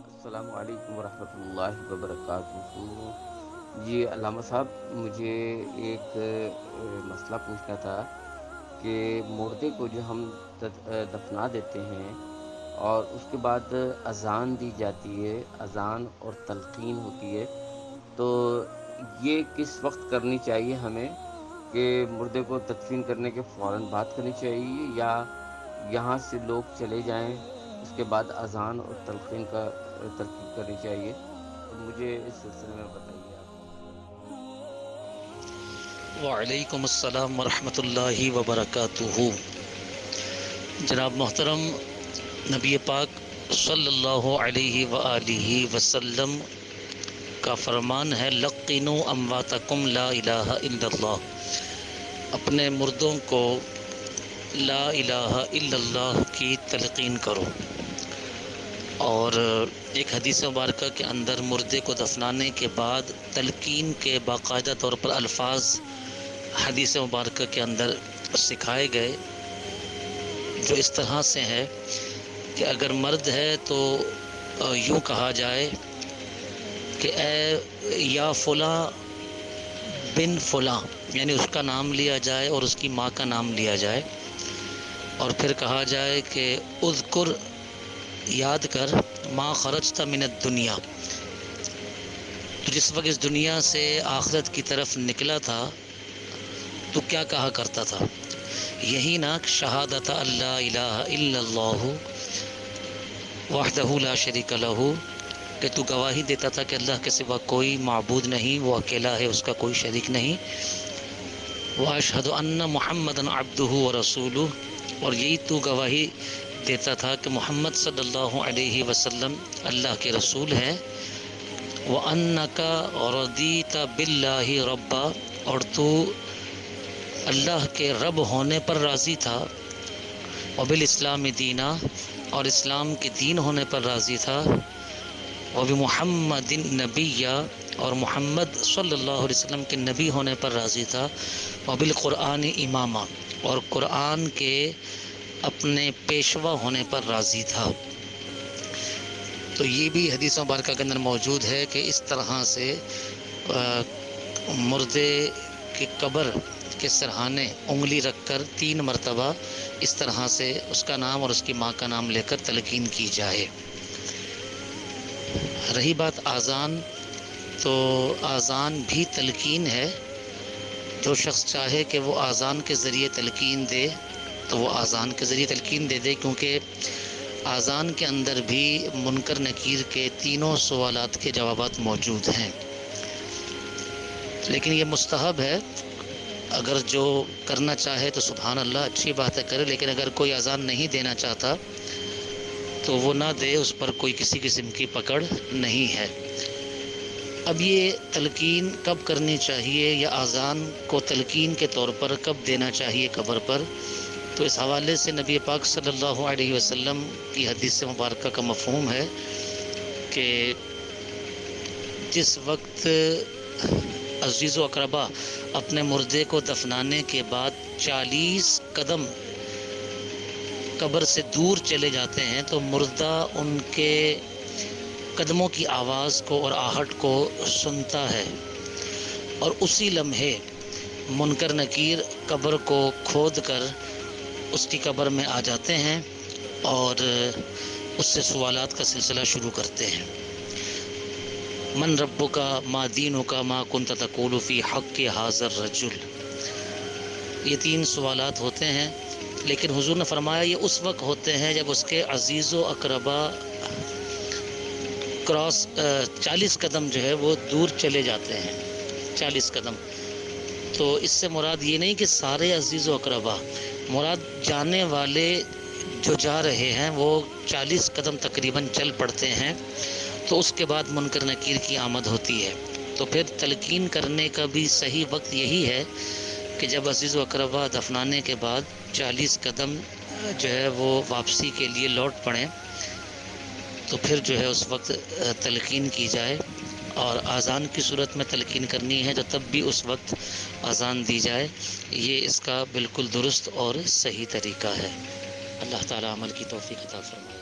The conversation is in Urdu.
السلام علیکم ورحمۃ اللہ وبرکاتہ۔ جی علامہ صاحب، مجھے ایک مسئلہ پوچھنا تھا کہ مردے کو جو ہم دفنا دیتے ہیں اور اس کے بعد اذان دی جاتی ہے، اذان اور تلقین ہوتی ہے، تو یہ کس وقت کرنی چاہیے ہمیں؟ کہ مردے کو تدفین کرنے کے فوراً بعد کرنی چاہیے، یا یہاں سے لوگ چلے جائیں اس کے بعد اذان اور تلقین کا تلقین کرنی چاہیے؟ تو مجھے اس سلسلے میں بتائیے آپ۔ وعلیکم السلام ورحمۃ اللہ وبرکاتہ۔ جناب محترم، نبی پاک صلی اللہ علیہ وآلہ وسلم کا فرمان ہے، لقنوا امواتکم لا الہ الا اللہ، اپنے مردوں کو لا الہ الا اللہ کی تلقین کرو۔ اور ایک حدیث مبارکہ کے اندر مردے کو دفنانے کے بعد تلقین کے باقاعدہ طور پر الفاظ حدیث مبارکہ کے اندر سکھائے گئے، جو اس طرح سے ہے کہ اگر مرد ہے تو یوں کہا جائے کہ اے یا فلاں بن فلاں، یعنی اس کا نام لیا جائے اور اس کی ماں کا نام لیا جائے، اور پھر کہا جائے کہ اذکر، یاد کر، ما خرجت من الدنیا، تو جس وقت اس دنیا سے آخرت کی طرف نکلا تھا تو کیا کہا کرتا تھا؟ یہی نا شہادت اللہ الہ الا اللہ وحدہ لا شریک لہ، کہ تو گواہی دیتا تھا کہ اللہ کے سوا کوئی معبود نہیں، وہ اکیلا ہے، اس کا کوئی شریک نہیں، واشہد ان محمدًا عبدہ ورسولہ، اور یہی تو گواہی دیتا تھا کہ محمد صلی اللہ علیہ وسلم اللہ کے رسول ہیں، وَأَنَّكَ رَضِيتَ بِاللَّهِ رَبًّا، اور تو اللہ کے رب ہونے پر راضی تھا، وَبِالْإِسْلَامِ دِينًا، اور اسلام کے دین ہونے پر راضی تھا، وَبِمُحَمَّدٍ نَبِيًّا، اور محمد صلی اللہ علیہ وسلم کے نبی ہونے پر راضی تھا، وَبِالْقُرْآنِ إِمَامًا، اور قرآن کے اپنے پیشوا ہونے پر راضی تھا۔ تو یہ بھی حدیث مبارکہ کے اندر موجود ہے کہ اس طرح سے مردے کی قبر کے سرہانے انگلی رکھ کر 3 مرتبہ اس طرح سے اس کا نام اور اس کی ماں کا نام لے کر تلقین کی جائے۔ رہی بات آذان، تو آذان بھی تلقین ہے۔ جو شخص چاہے کہ وہ آذان کے ذریعے تلقین دے تو وہ آذان کے ذریعے تلقین دے کیونکہ آذان کے اندر بھی منکر نکیر کے تینوں سوالات کے جوابات موجود ہیں، لیکن یہ مستحب ہے۔ اگر جو کرنا چاہے تو سبحان اللہ، اچھی بات ہے کرے، لیکن اگر کوئی اذان نہیں دینا چاہتا تو وہ نہ دے، اس پر کوئی کسی قسم کی پکڑ نہیں ہے۔ اب یہ تلقین کب کرنی چاہیے یا اذان کو تلقین کے طور پر کب دینا چاہیے قبر پر، تو اس حوالے سے نبی پاک صلی اللہ علیہ وسلم کی حدیث مبارکہ کا مفہوم ہے کہ جس وقت عزیز و اقربا اپنے مردے کو دفنانے کے بعد 40 قدم قبر سے دور چلے جاتے ہیں تو مردہ ان کے قدموں کی آواز کو اور آہٹ کو سنتا ہے، اور اسی لمحے منکر نکیر قبر کو کھود کر اس کی قبر میں آ جاتے ہیں اور اس سے سوالات کا سلسلہ شروع کرتے ہیں۔ من ربک ما دینک ما کنت تقول فی حق ھذا الرجل، یہ 3 سوالات ہوتے ہیں، لیکن حضور نے فرمایا یہ اس وقت ہوتے ہیں جب اس کے عزیز و اقربا 40 قدم جو ہے وہ دور چلے جاتے ہیں۔ 40 قدم، تو اس سے مراد یہ نہیں کہ سارے عزیز و اقربا، مراد جانے والے جو جا رہے ہیں وہ 40 قدم تقریباً چل پڑتے ہیں، تو اس کے بعد منکر نکیر کی آمد ہوتی ہے۔ تو پھر تلقین کرنے کا بھی صحیح وقت یہی ہے کہ جب عزیز و اقربا دفنانے کے بعد 40 قدم جو ہے وہ واپسی کے لیے لوٹ پڑیں، تو پھر جو ہے اس وقت تلقین کی جائے، اور اذان کی صورت میں تلقین کرنی ہے تو تب بھی اس وقت اذان دی جائے۔ یہ اس کا بالکل درست اور صحیح طریقہ ہے۔ اللہ تعالی عمل کی توفیق عطا فرمائے۔